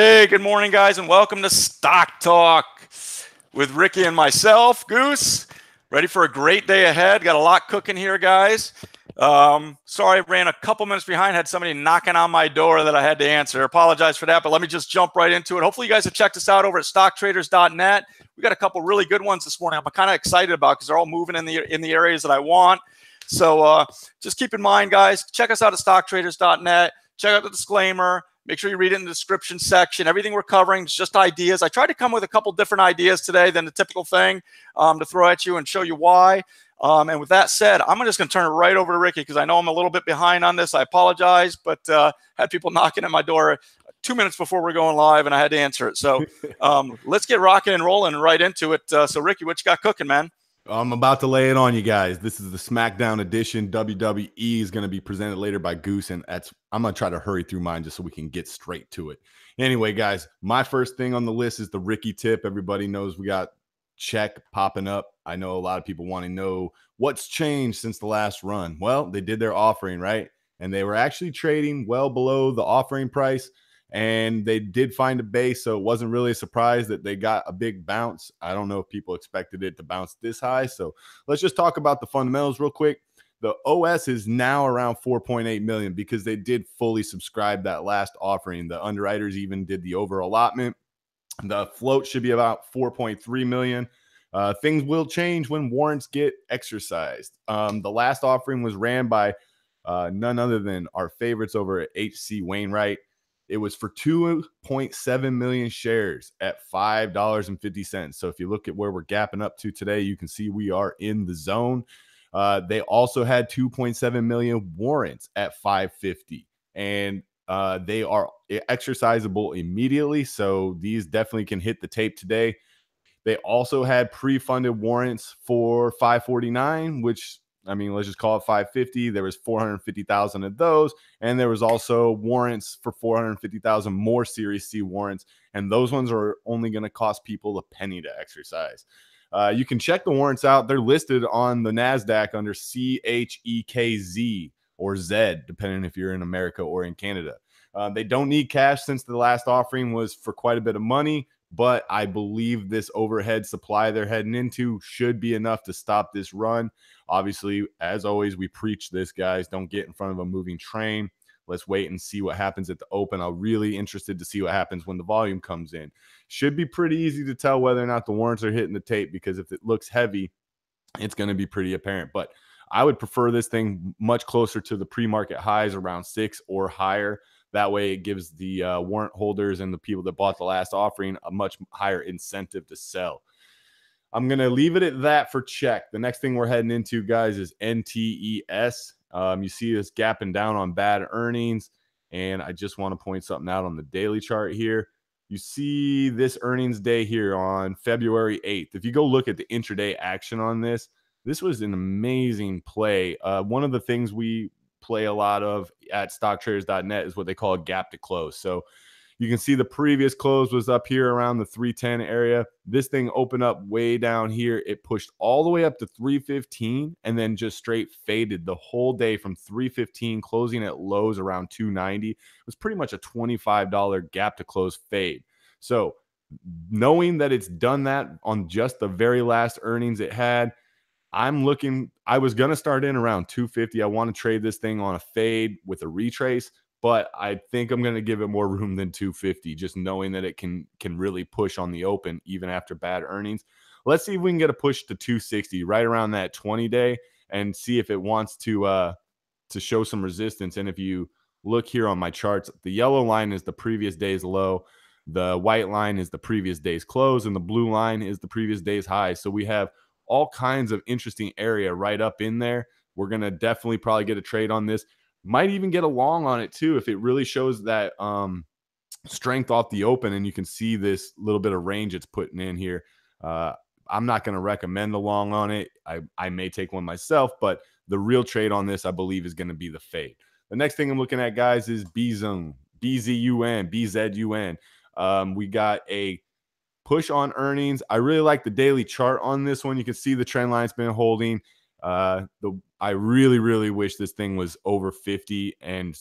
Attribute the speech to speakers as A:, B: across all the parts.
A: Hey, good morning, guys, and welcome to Stock Talk with Ricky and myself, Goose. Ready for a great day ahead. Got a lot cooking here, guys. Sorry, I ran a couple minutes behind. Had somebody knocking on my door that I had to answer. Apologize for that, but let me just jump right into it. Hopefully, you guys have checked us out over at stocktraders.net. We got a couple really good ones this morning. I'm kind of excited about because they're all moving in the areas that I want. So just keep in mind, guys, check us out at stocktraders.net. Check out the disclaimer. Make sure you read it in the description section. Everything we're covering is just ideas. I tried to come with a couple different ideas today than the typical thing to throw at you and show you why. And with that said, I'm just going to turn it right over to Ricky because I know I'm a little bit behind on this. I apologize, but had people knocking at my door 2 minutes before we're going live, and I had to answer it. So let's get rocking and rolling right into it. So, Ricky, what you got cooking, man?
B: I'm about to lay it on you guys. This is the SmackDown edition. WWE is going to be presented later by Goose, and I'm going to try to hurry through mine just so we can get straight to it. Anyway, guys, my first thing on the list is the Ricky tip. Everybody knows we got CHEK popping up. I know a lot of people want to know what's changed since the last run. Well, they did their offering, right? And they were actually trading well below the offering price. And they did find a base, so it wasn't really a surprise that they got a big bounce. I don't know if people expected it to bounce this high. So let's just talk about the fundamentals real quick. The OS is now around 4.8 million because they did fully subscribe that last offering. The underwriters even did the over allotment. The float should be about 4.3 million. Things will change when warrants get exercised. The last offering was ran by none other than our favorites over at H.C. Wainwright. It was for 2.7 million shares at $5.50. So if you look at where we're gapping up to today, you can see we are in the zone. They also had 2.7 million warrants at $5.50, and they are exercisable immediately. So these definitely can hit the tape today. They also had pre-funded warrants for $5.49, which, I mean, let's just call it $5.50. There was 450,000 of those, and there was also warrants for 450,000 more Series C warrants, and those ones are only going to cost people a penny to exercise. You can check the warrants out. They're listed on the NASDAQ under CHEKZ or Z, depending if you're in America or in Canada. They don't need cash since the last offering was for quite a bit of money, but I believe this overhead supply they're heading into should be enough to stop this run. Obviously, as always, we preach this, guys. Don't get in front of a moving train. Let's wait and see what happens at the open. I'm really interested to see what happens when the volume comes in. Should be pretty easy to tell whether or not the warrants are hitting the tape, because if it looks heavy, it's going to be pretty apparent. But I would prefer this thing much closer to the pre-market highs, around 6 or higher. That way it gives the warrant holders and the people that bought the last offering a much higher incentive to sell. I'm going to leave it at that for CHEK. The next thing we're heading into, guys, is NTES. You see us gapping down on bad earnings, and I just want to point something out on the daily chart here. You see this earnings day here on February 8th. If you go look at the intraday action on this, this was an amazing play. One of the things we play a lot of at stocktraders.net is what they call a gap to close. So you can see the previous close was up here around the 310 area. This thing opened up way down here. It pushed all the way up to 315 and then just straight faded the whole day from 315, closing at lows around 290. It was pretty much a $25 gap to close fade. So knowing that it's done that on just the very last earnings it had, I was going to start in around 250. I want to trade this thing on a fade with a retrace, but I think I'm going to give it more room than 250, just knowing that it can really push on the open even after bad earnings. Let's see if we can get a push to 260 right around that 20-day and see if it wants to show some resistance. And if you look here on my charts, the yellow line is the previous day's low, the white line is the previous day's close, and the blue line is the previous day's high. So we have all kinds of interesting area right up in there. We're going to definitely probably get a trade on this. Might even get a long on it too if it really shows that strength off the open, and you can see this little bit of range it's putting in here. I'm not going to recommend a long on it. I may take one myself, but the real trade on this, I believe, is going to be the fade. The next thing I'm looking at, guys, is BZUN, BZUN. We got a push on earnings. I really like the daily chart on this one. You can see the trend line's been holding. I really wish this thing was over 50 and,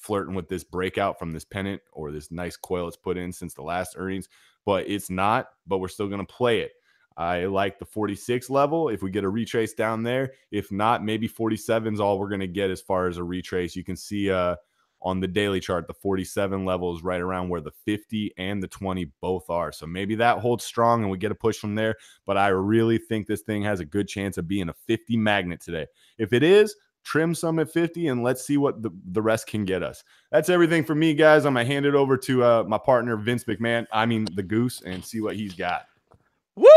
B: flirting with this breakout from this pennant or this nice coil it's put in since the last earnings, but it's not. But we're still going to play it. I like the 46 level if we get a retrace down there. If not, maybe 47 is all we're going to get as far as a retrace. You can see on the daily chart, the 47 level is right around where the 50 and the 20 both are. So maybe that holds strong and we get a push from there. But I really think this thing has a good chance of being a 50 magnet today. If it is, trim some at 50 and let's see what the rest can get us. That's everything for me, guys. I'm going to hand it over to my partner, Vince McMahon. I mean, the Goose, and see what he's got.
A: Woo!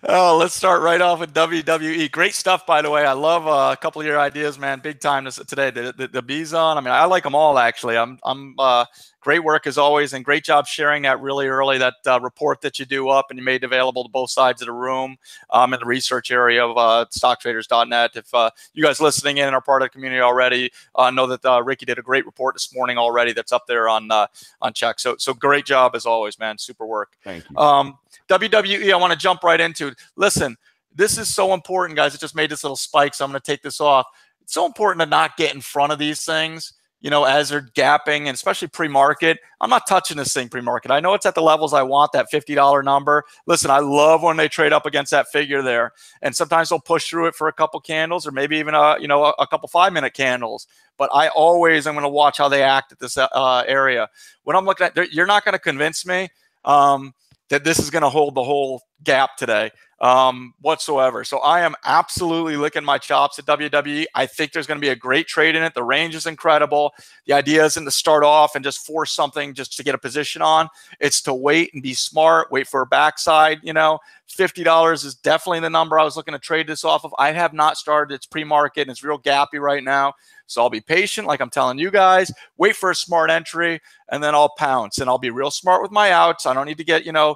A: Oh, let's start right off with WWE. Great stuff, by the way. I love a couple of your ideas, man. Big time today. The BZUN. I mean, I like them all actually. I'm great work as always, and great job sharing that really early. That report that you do up and you made available to both sides of the room in the research area of StockTraders.net. If you guys listening in are part of the community already, know that Ricky did a great report this morning already. That's up there on CHEK. So great job as always, man. Super work.
B: Thank you.
A: WWE, I want to jump right into it. Listen, this is so important, guys. It just made this little spike, so I'm going to take this off. It's so important to not get in front of these things, you know, as they're gapping, and especially pre-market. I'm not touching this thing pre-market. I know it's at the levels I want, that $50 number. Listen, I love when they trade up against that figure there, and sometimes they'll push through it for a couple candles or maybe even a couple 5-minute candles. But I always am going to watch how they act at this area. When I'm looking at, you're not going to convince me that this is going to hold the whole gap today whatsoever. So I am absolutely licking my chops at WWE. I think there's going to be a great trade in it. The range is incredible. The idea isn't to start off and just force something just to get a position on. It's to wait and be smart, wait for a backside. You know, $50 is definitely the number I was looking to trade this off of. I have not started. It's pre-market and it's real gappy right now. So I'll be patient, like I'm telling you guys, wait for a smart entry, and then I'll pounce. And I'll be real smart with my outs. I don't need to get, $2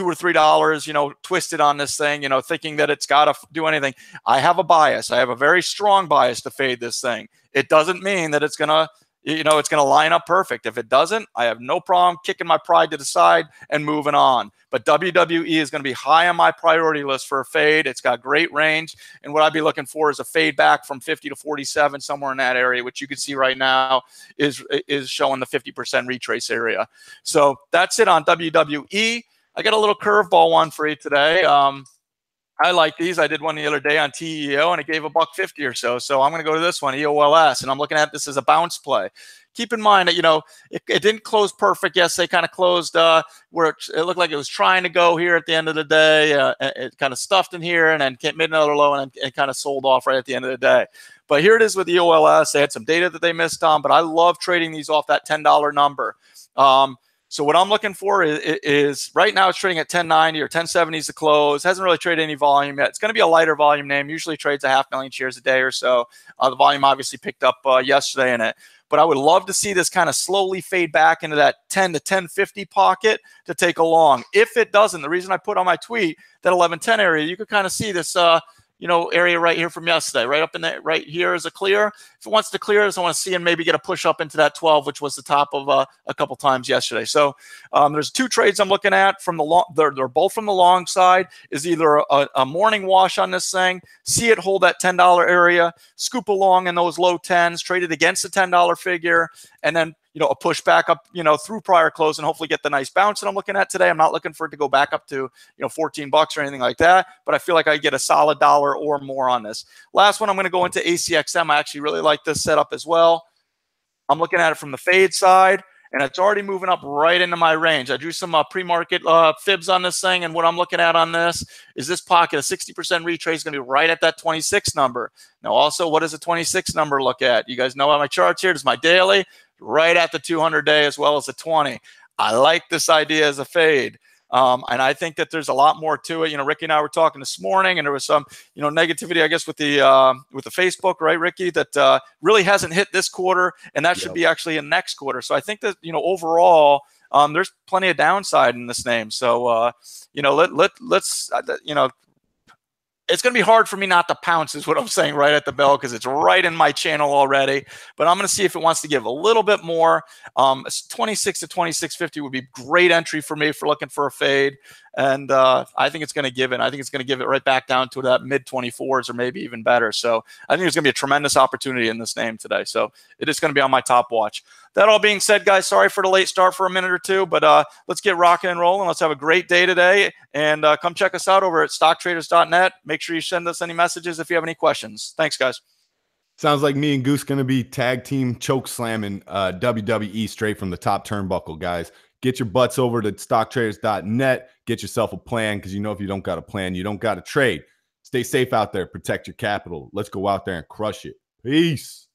A: or $3, twisted on this thing, thinking that it's got to do anything. I have a bias. I have a very strong bias to fade this thing. It doesn't mean that it's going to, it's going to line up perfect. If it doesn't, I have no problem kicking my pride to the side and moving on. But WWE is going to be high on my priority list for a fade. It's got great range. And what I'd be looking for is a fade back from 50 to 47, somewhere in that area, which you can see right now is showing the 50% retrace area. So that's it on WWE. I got a little curveball one for you today. I like these. I did one the other day on TEO, and it gave $1.50 or so. So I'm going to go to this one, EOLS, and I'm looking at this as a bounce play. Keep in mind that, it didn't close perfect. Yes, they kind of closed where it looked like it was trying to go here at the end of the day. It kind of stuffed in here and then made another low and it kind of sold off right at the end of the day. But here it is with EOLS. They had some data that they missed on, but I love trading these off that $10 number. So what I'm looking for is right now it's trading at 1090 or 1070 is the close. Hasn't really traded any volume yet. It's going to be a lighter volume name. Usually trades 500,000 shares a day or so. The volume obviously picked up yesterday in it. But I would love to see this kind of slowly fade back into that 10 to 1050 pocket to take a long. If it doesn't, the reason I put on my tweet that 1110 area, you could kind of see this area right here from yesterday, right up in there, right here is a clear. If it wants to clear this, I want to see and maybe get a push up into that 12, which was the top of a couple times yesterday. So there's two trades I'm looking at from the long. They're both from the long side. Is either a morning wash on this thing, see it hold that $10 area, scoop along in those low 10s, trade it against the $10 figure, and then a push back up, through prior close and hopefully get the nice bounce that I'm looking at today. I'm not looking for it to go back up to, $14 or anything like that, but I feel like I get a solid dollar or more on this. Last one, I'm going to go into ACXM. I actually really like this setup as well. I'm looking at it from the fade side, and it's already moving up right into my range. I drew some pre-market fibs on this thing, and what I'm looking at on this is this pocket, a 60% retrace is going to be right at that 26 number. Now, also, what does a 26 number look at? You guys know on my charts here, this is my daily, right at the 200-day as well as the 20. I like this idea as a fade. And I think that there's a lot more to it. Ricky and I were talking this morning, and there was some, negativity, I guess, with the Facebook, right, Ricky, that really hasn't hit this quarter, and that should be actually in next quarter. So I think that, overall, there's plenty of downside in this name. So, let's it's going to be hard for me not to pounce is what I'm saying right at the bell, because it's right in my channel already. But I'm going to see if it wants to give a little bit more. 26 to 26.50 would be great entry for me for looking for a fade. And I think it's going to give it. I think it's going to give it right back down to that mid 24s or maybe even better. So I think there's going to be a tremendous opportunity in this name today. So it is going to be on my top watch. That all being said, guys, sorry for the late start for a minute or two, but let's get rocking and rolling. Let's have a great day today. And come check us out over at stocktraders.net. Make sure you send us any messages if you have any questions. Thanks, guys.
B: Sounds like me and Goose going to be tag team choke slamming WWE straight from the top turnbuckle, guys. Get your butts over to stocktraders.net. Get yourself a plan, because you know if you don't got a plan, you don't got to trade. Stay safe out there. Protect your capital. Let's go out there and crush it. Peace.